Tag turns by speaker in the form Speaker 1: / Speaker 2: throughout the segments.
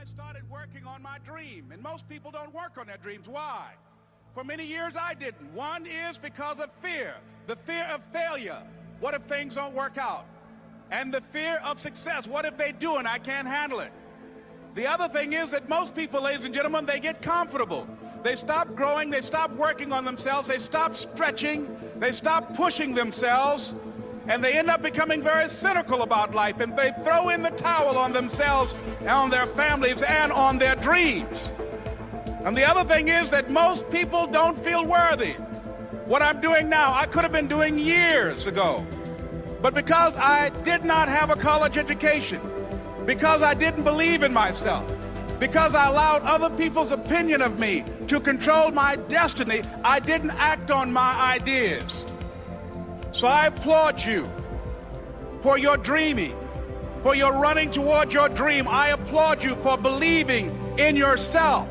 Speaker 1: I started working on my dream, and most people don't work on their dreams. Why? For many years I didn't. One is because of fear, the fear of failure. What if things don't work out? And the fear of success. What if they do and I can't handle it? The other thing is that most people, ladies and gentlemen, they get comfortable. They stop growing, they stop working on themselves, they stop stretching, they stop pushing themselves, and they end up becoming very cynical about life, and they throw in the towel on themselves, on their families, and on their dreams. And the other thing is that most people don't feel worthy. What I'm doing now, I could have been doing years ago. But because I did not have a college education, because I didn't believe in myself, because I allowed other people's opinion of me to control my destiny, I didn't act on my ideas. So I applaud you for your dreaming, for your running toward your dream. I applaud you for believing in yourself,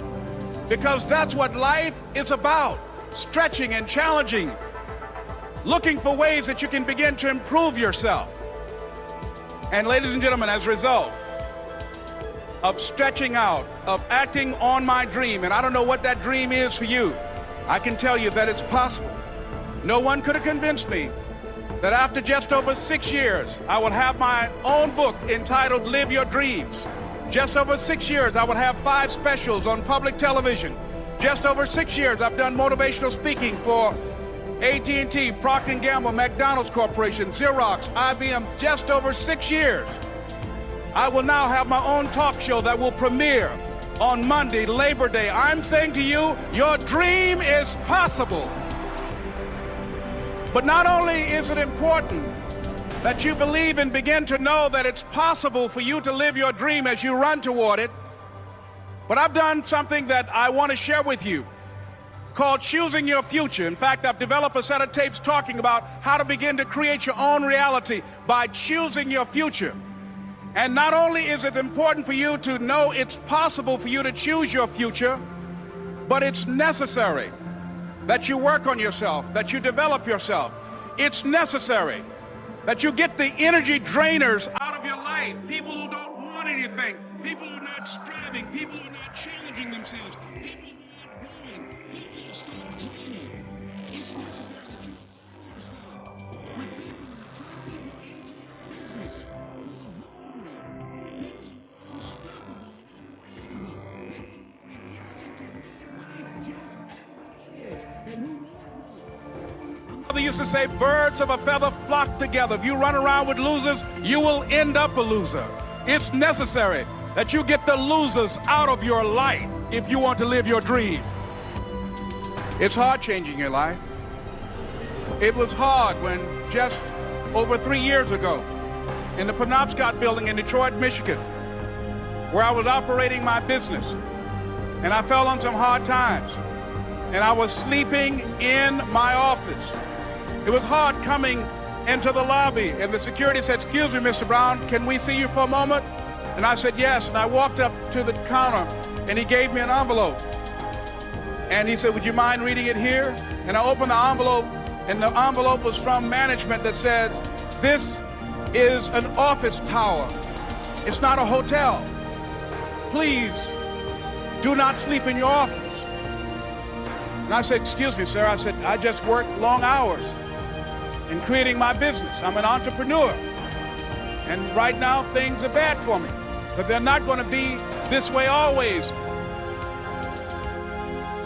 Speaker 1: because that's what life is about, stretching and challenging, looking for ways that you can begin to improve yourself. And ladies and gentlemen, as a result of stretching out, of acting on my dream, and I don't know what that dream is for you, I can tell you that it's possible. No one could have convinced me that after just over 6 years, I would have my own book entitled Live Your Dreams. Just over 6 years, I would have 5 specials on public television. Just over 6 years, I've done motivational speaking for AT&T, Procter & Gamble, McDonald's Corporation, Xerox, IBM. Just over 6 years. I will now have my own talk show that will premiere on Monday, Labor Day. I'm saying to you, your dream is possible. But not only is it important that you believe and begin to know that it's possible for you to live your dream as you run toward it, but I've done something that I want to share with you called Choosing Your Future. In fact, I've developed a set of tapes talking about how to begin to create your own reality by choosing your future. And not only is it important for you to know it's possible for you to choose your future, but it's necessary that you work on yourself, that you develop yourself. It's necessary that you get the energy drainers out of your life. People who don't want anything, people who are not striving, people who are not challenging themselves, people who are not growing, people who stop dreaming. It's necessary that you work yourself with people who turn people into your business, who are vulnerable, people who are unstoppable, people who are willing to live life just as it is, and who Mother used to say, birds of a feather flock together. If you run around with losers, you will end up a loser. It's necessary that you get the losers out of your life if you want to live your dream. It's hard changing your life. It was hard when just over 3 years ago in the Penobscot building in Detroit, Michigan, where I was operating my business, and I fell on some hard times, and I was sleeping in my office. It was hard coming into the lobby, and the security said, "Excuse me, Mr. Brown, can we see you for a moment?" And I said, "Yes." And I walked up to the counter, and he gave me an envelope. And he said, "Would you mind reading it here?" And I opened the envelope, and the envelope was from management that said, "This is an office tower. It's not a hotel. Please do not sleep in your office." And I said, "Excuse me, sir." I said, "I just work long hours in creating my business. I'm an entrepreneur. And right now, things are bad for me. But they're not going to be this way always.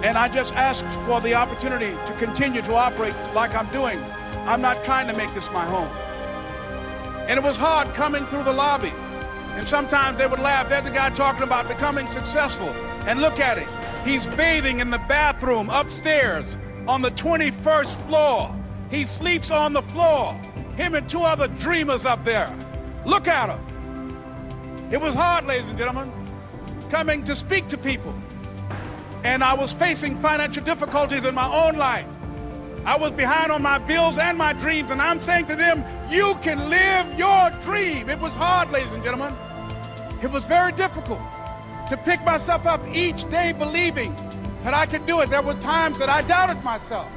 Speaker 1: And I just asked for the opportunity to continue to operate like I'm doing. I'm not trying to make this my home." And it was hard coming through the lobby. And sometimes they would laugh. There's a guy talking about becoming successful. And look at it. He's bathing in the bathroom upstairs on the 21st floor. He sleeps on the floor. Him and 2 other dreamers up there. Look at him. It was hard, ladies and gentlemen, coming to speak to people. And I was facing financial difficulties in my own life. I was behind on my bills and my dreams, and I'm saying to them, you can live your dream. It was hard, ladies and gentlemen. It was very difficult to pick myself up each day believing that I could do it. There were times that I doubted myself.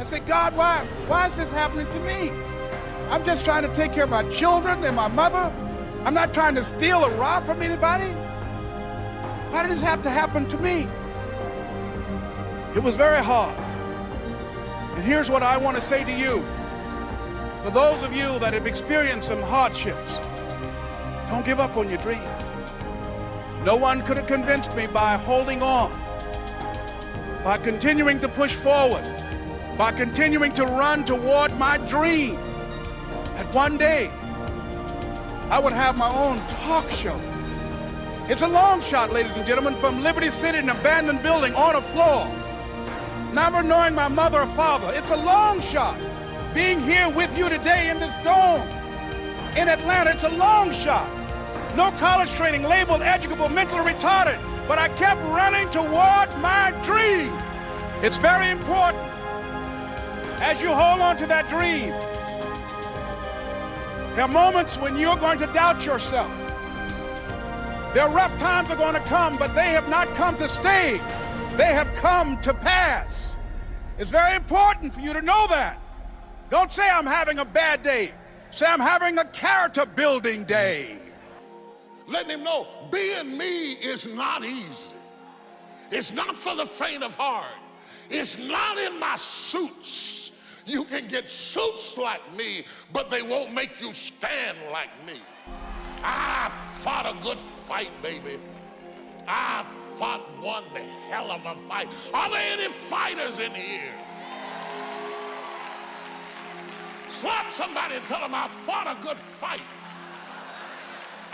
Speaker 1: I said, "God, why is this happening to me? I'm just trying to take care of my children and my mother. I'm not trying to steal or rob from anybody." Why did this have to happen to me? It was very hard. And here's what I want to say to you. For those of you that have experienced some hardships, don't give up on your dream. No one could have convinced me by holding on, by continuing to push forward, by continuing to run toward my dream, that one day I would have my own talk show. It's a long shot, ladies and gentlemen, from Liberty City, an abandoned building on a floor, never knowing my mother or father. It's a long shot. Being here with you today in this dome in Atlanta, it's a long shot. No college training, labeled educable, mentally retarded, but I kept running toward my dream. It's very important as you hold on to that dream. There are moments when you're going to doubt yourself. There are rough times are going to come, but they have not come to stay. They have come to pass. It's very important for you to know that. Don't say I'm having a bad day. Say I'm having a character building day.
Speaker 2: Let him know being me is not easy. It's not for the faint of heart. It's not in my suits. You can get suits like me, but they won't make you stand like me. I fought a good fight, baby. I fought one hell of a fight. Are there any fighters in here? Slap somebody and tell them I fought a good fight.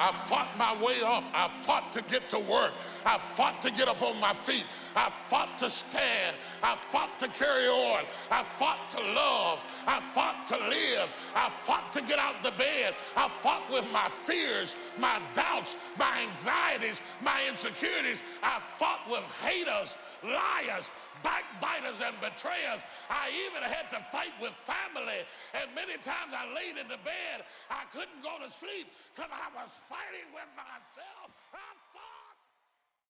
Speaker 2: I fought my way up. I fought to get to work. I fought to get up on my feet. I fought to stand. I fought to carry on. I fought to love. I fought to live. I fought to get out the bed. I fought with my fears, my doubts, my anxieties, my insecurities. I fought with haters, liars, backbiters, and betrayers. I even had to fight with family, and many times I laid in the bed, I couldn't go to sleep because I was fighting with myself.